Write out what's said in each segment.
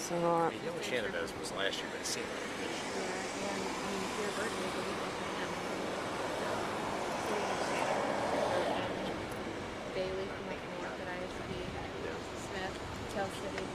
So, I mean, what Shannon does was last year, but it seemed like Bailey from like North at ISP, Smith, Tell City.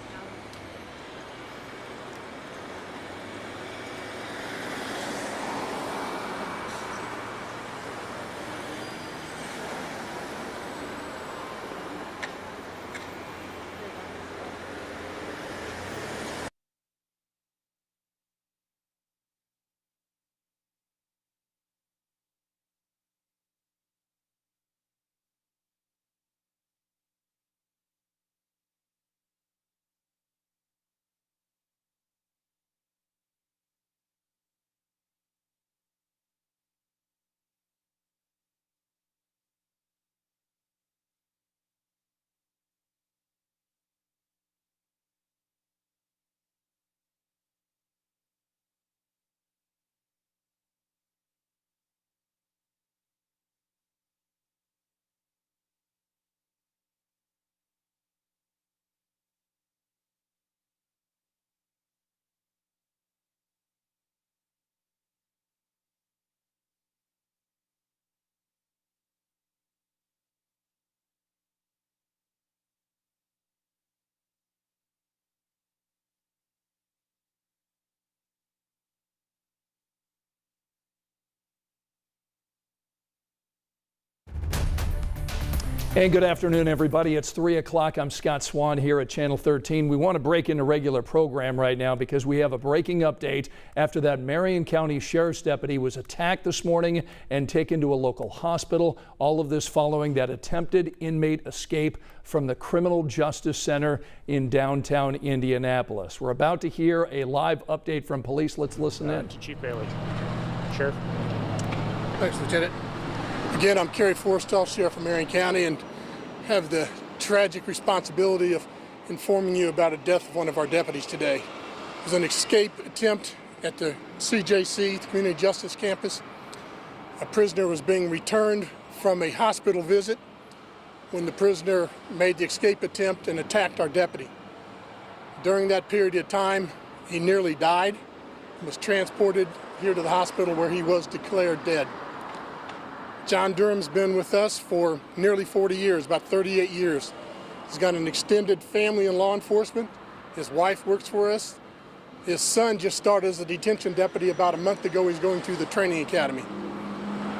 Hey, good afternoon, everybody. It's 3 o'clock. I'm Scott Swan here at Channel 13. We want to break into regular program right now because we have a breaking update after that Marion County Sheriff's deputy was attacked this morning and taken to a local hospital. All of this following that attempted inmate escape from the Criminal Justice Center in downtown Indianapolis. We're about to hear a live update from police. Let's listen in. Chief Bailey. Sheriff. Thanks, Lieutenant. Again, I'm Kerry Forstall, Sheriff of Marion County, and have the tragic responsibility of informing you about a death of one of our deputies today. It was an escape attempt at the CJC, the Community Justice Campus. A prisoner was being returned from a hospital visit when the prisoner made the escape attempt and attacked our deputy. During that period of time, he nearly died and was transported here to the hospital where he was declared dead. John Durham's been with us for nearly 40 years, about 38 years. He's got an extended family in law enforcement. His wife works for us. His son just started as a detention deputy about a month ago. He's going through the training academy.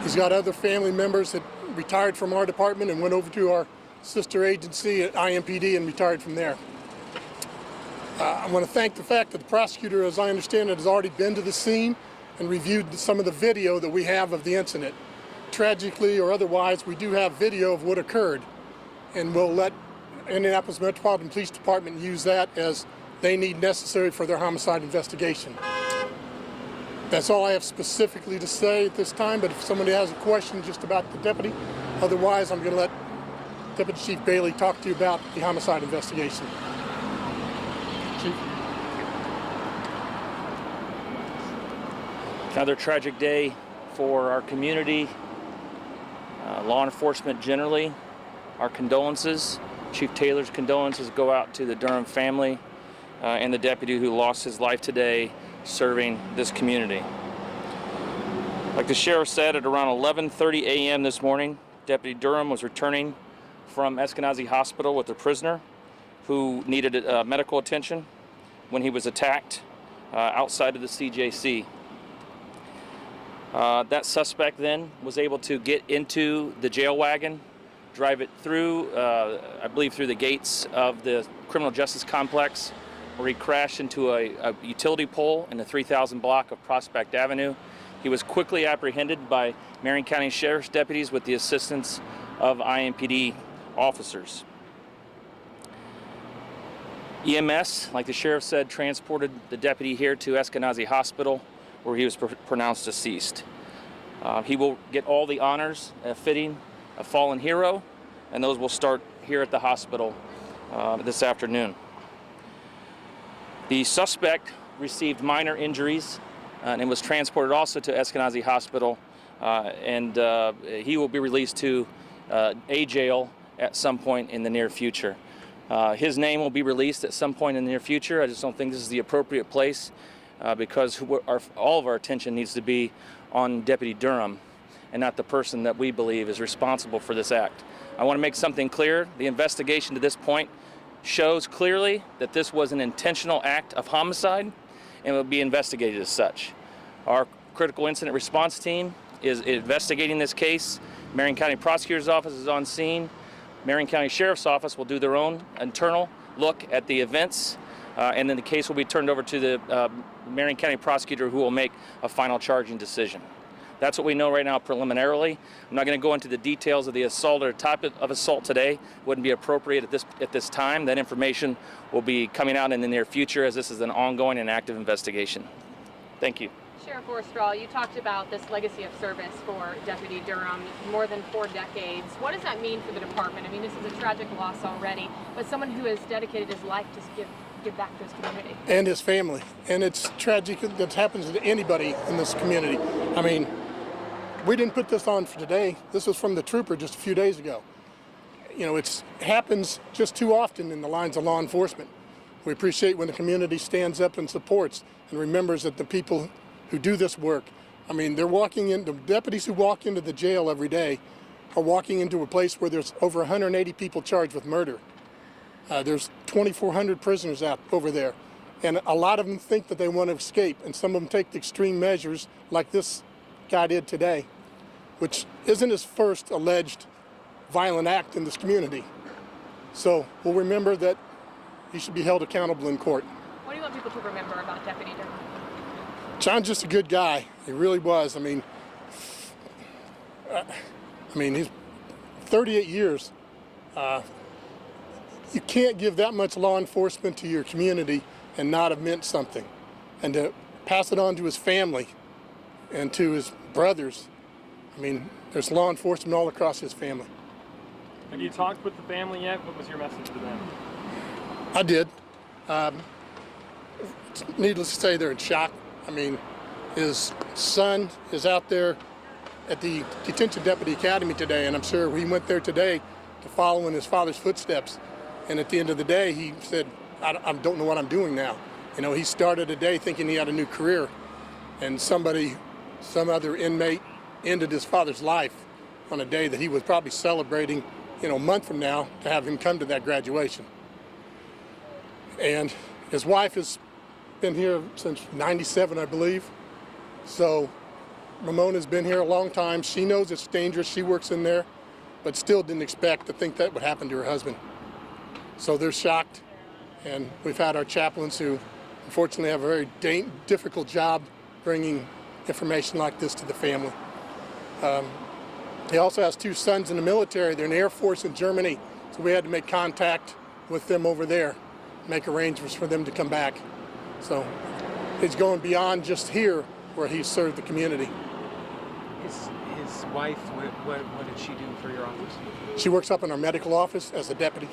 He's got other family members that retired from our department and went over to our sister agency at IMPD and retired from there. I want to thank the fact that the prosecutor, as I understand it, has already been to the scene and reviewed some of the video that we have of the incident. Tragically or otherwise, we do have video of what occurred, and we'll let Indianapolis Metropolitan Police Department use that as they need necessary for their homicide investigation. That's all I have specifically to say at this time, but if somebody has a question just about the deputy, otherwise I'm going to let Deputy Chief Bailey talk to you about the homicide investigation. Chief. Another tragic day for our community. Law enforcement generally, our condolences. Chief Taylor's condolences go out to the Durham family and the deputy who lost his life today serving this community. Like the sheriff said, at around 11:30 a.m. this morning, Deputy Durham was returning from Eskenazi Hospital with a prisoner who needed medical attention when he was attacked outside of the CJC. That suspect then was able to get into the jail wagon, drive it through, I believe through the gates of the criminal justice complex, where he crashed into a utility pole in the 3000 block of Prospect Avenue. He was quickly apprehended by Marion County Sheriff's deputies with the assistance of IMPD officers. EMS, like the sheriff said, transported the deputy here to Eskenazi Hospital, where he was pronounced deceased. He will get all the honors fitting a fallen hero, and those will start here at the hospital this afternoon. The suspect received minor injuries and was transported also to Eskenazi Hospital, and he will be released to a jail at some point in the near future. His name will be released at some point in the near future. I just don't think this is the appropriate place because all of our attention needs to be on Deputy Durham and not the person that we believe is responsible for this act. I want to make something clear. The investigation to this point shows clearly that this was an intentional act of homicide and will be investigated as such. Our critical incident response team is investigating this case. Marion County Prosecutor's Office is on scene. Marion County Sheriff's Office will do their own internal look at the events, and then the case will be turned over to the Marion County Prosecutor, who will make a final charging decision. That's what we know right now preliminarily. I'm not going to go into the details of the assault or type of assault today. Wouldn't be appropriate at this time. That information will be coming out in the near future as this is an ongoing and active investigation. Thank you. Sheriff Forstall, you talked about this legacy of service for Deputy Durham, more than 4 decades. What does that mean for the department? I mean, this is a tragic loss already, but someone who has dedicated his life to give back to his community. And his family. And it's tragic that happens to anybody in this community. I mean, we didn't put this on for today. This was from the trooper just a few days ago. You know, it happens just too often in the lines of law enforcement. We appreciate when the community stands up and supports and remembers that the people who do this work, I mean, they're walking in, the deputies who walk into the jail every day are walking into a place where there's over 180 people charged with murder. There's 2,400 prisoners out over there. And a lot of them think that they want to escape, and some of them take the extreme measures like this guy did today, which isn't his first alleged violent act in this community. So we'll remember that he should be held accountable in court. What do you want people to remember about Deputy Durham? John's just a good guy. He really was. I mean, he's 38 years. You can't give that much law enforcement to your community and not have meant something. And to pass it on to his family and to his brothers, I mean, there's law enforcement all across his family. Have you talked with the family yet? What was your message to them? I did. Needless to say, they're in shock. I mean, his son is out there at the Detention Deputy Academy today, and I'm sure he went there today to follow in his father's footsteps. And at the end of the day, he said, I don't know what I'm doing now. You know, he started a day thinking he had a new career, and some other inmate ended his father's life on a day that he was probably celebrating, you know, a month from now to have him come to that graduation. And his wife has been here since '97, I believe. So Ramona's been here a long time. She knows it's dangerous. She works in there, but still didn't expect to think that would happen to her husband. So they're shocked. And we've had our chaplains who unfortunately have a very difficult job bringing information like this to the family. He also has 2 sons in the military. They're in the Air Force in Germany. So we had to make contact with them over there, make arrangements for them to come back. So he's going beyond just here where he served the community. His wife, what did she do for your office? She works up in our medical office as a deputy.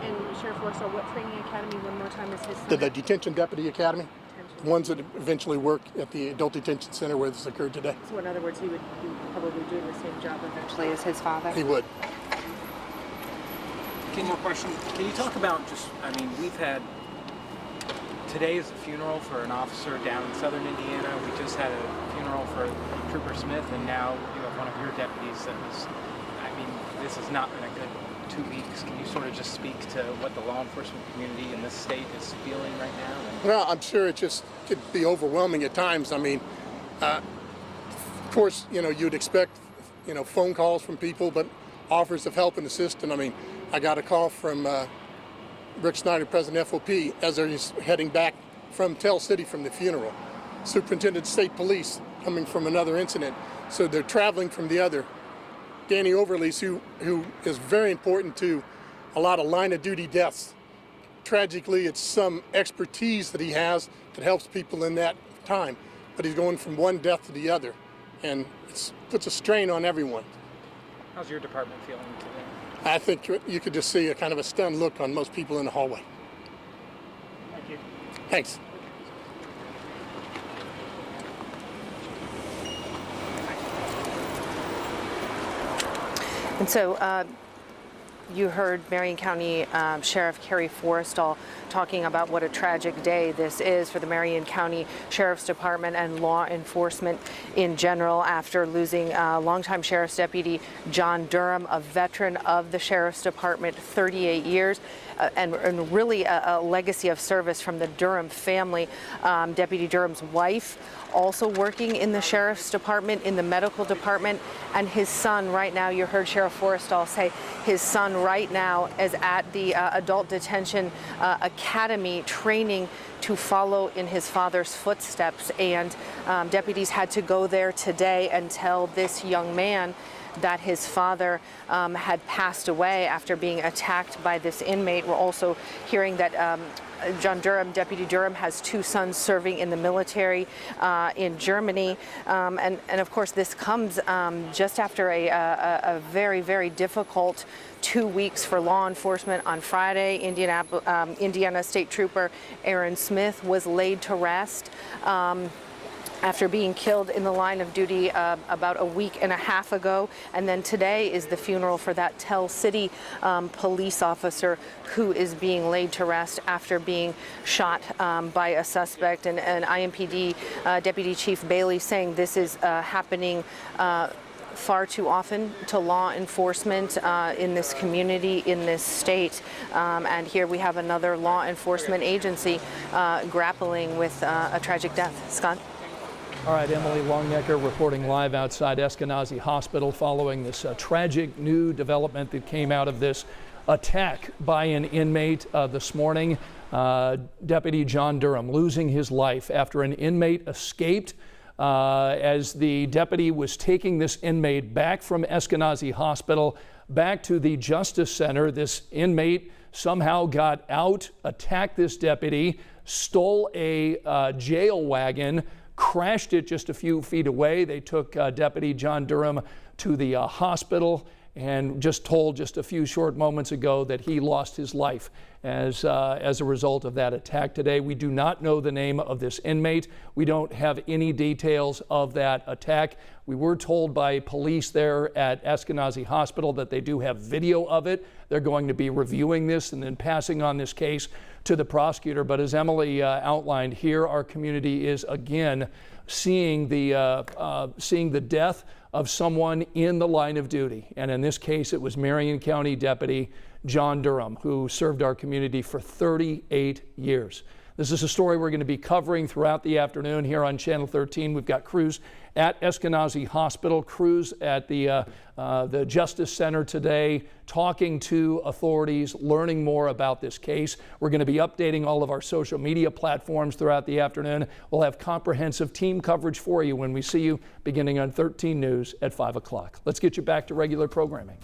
And Sheriff Forstall, what training academy, one more time, is his son? The Detention Deputy Academy, the ones that eventually work at the Adult Detention Center where this occurred today. So in other words, he would be probably doing the same job eventually as his father? He would. One more question. Can you talk about today is a funeral for an officer down in southern Indiana. We just had a funeral for Trooper Smith, and now you have one of your deputies that was, this has not been a good 2 weeks. Can you sort of just speak to what the law enforcement community in this state is feeling right now? Well, I'm sure it just could be overwhelming at times. I mean, of course, you know, you'd expect, you know, phone calls from people, but offers of help and assistance. I mean, I got a call from Rick Snyder, President FOP, as he's heading back from Tell City from the funeral. Superintendent of State Police coming from another incident. So they're traveling from the other. Danny Overlease, who is very important to a lot of line of duty deaths. Tragically, it's some expertise that he has that helps people in that time, but he's going from one death to the other, and it puts a strain on everyone. How's your department feeling today? I think you could just see a kind of a stunned look on most people in the hallway. Thank you. Thanks. And so You heard Marion County Sheriff Carrie Forrestal talking about what a tragic day this is for the Marion County Sheriff's Department and law enforcement in general after losing longtime Sheriff's Deputy John Durham, a veteran of the Sheriff's Department, 38 years. And really a legacy of service from the Durham family. Deputy Durham's wife also working in the Sheriff's Department, in the medical department, and his son right now, you heard Sheriff Forrestal say, his son right now is at the Adult Detention Academy training to follow in his father's footsteps. And deputies had to go there today and tell this young man that his father had passed away after being attacked by this inmate. We're also hearing that John Durham, Deputy Durham, has 2 sons serving in the military in Germany. And of course, this comes just after a very, very difficult 2 weeks for law enforcement. On Friday, Indiana State Trooper Aaron Smith was laid to rest after being killed in the line of duty about a week and a half ago. And then today is the funeral for that Tell City police officer who is being laid to rest after being shot by a suspect. And IMPD Deputy Chief Bailey saying this is happening far too often to law enforcement in this community, in this state. And here we have another law enforcement agency grappling with a tragic death. Scott? All right, Emily Longnecker reporting live outside Eskenazi Hospital following this tragic new development that came out of this attack by an inmate this morning. Deputy John Durham losing his life after an inmate escaped as the deputy was taking this inmate back from Eskenazi Hospital back to the Justice Center. This inmate somehow got out, attacked this deputy, stole a jail wagon, crashed it just a few feet away. They took Deputy John Durham to the hospital and just told just a few short moments ago that he lost his life as a result of that attack today. We do not know the name of this inmate. We don't have any details of that attack. We were told by police there at Eskenazi Hospital that they do have video of it. They're going to be reviewing this and then passing on this case to the prosecutor. But as Emily outlined here, our community is again seeing the death of someone in the line of duty. And in this case, it was Marion County Deputy John Durham, who served our community for 38 years. This is a story we're going to be covering throughout the afternoon here on Channel 13. We've got crews at Eskenazi Hospital, crews at the Justice Center today, talking to authorities, learning more about this case. We're going to be updating all of our social media platforms throughout the afternoon. We'll have comprehensive team coverage for you when we see you beginning on 13 News at 5 o'clock. Let's get you back to regular programming.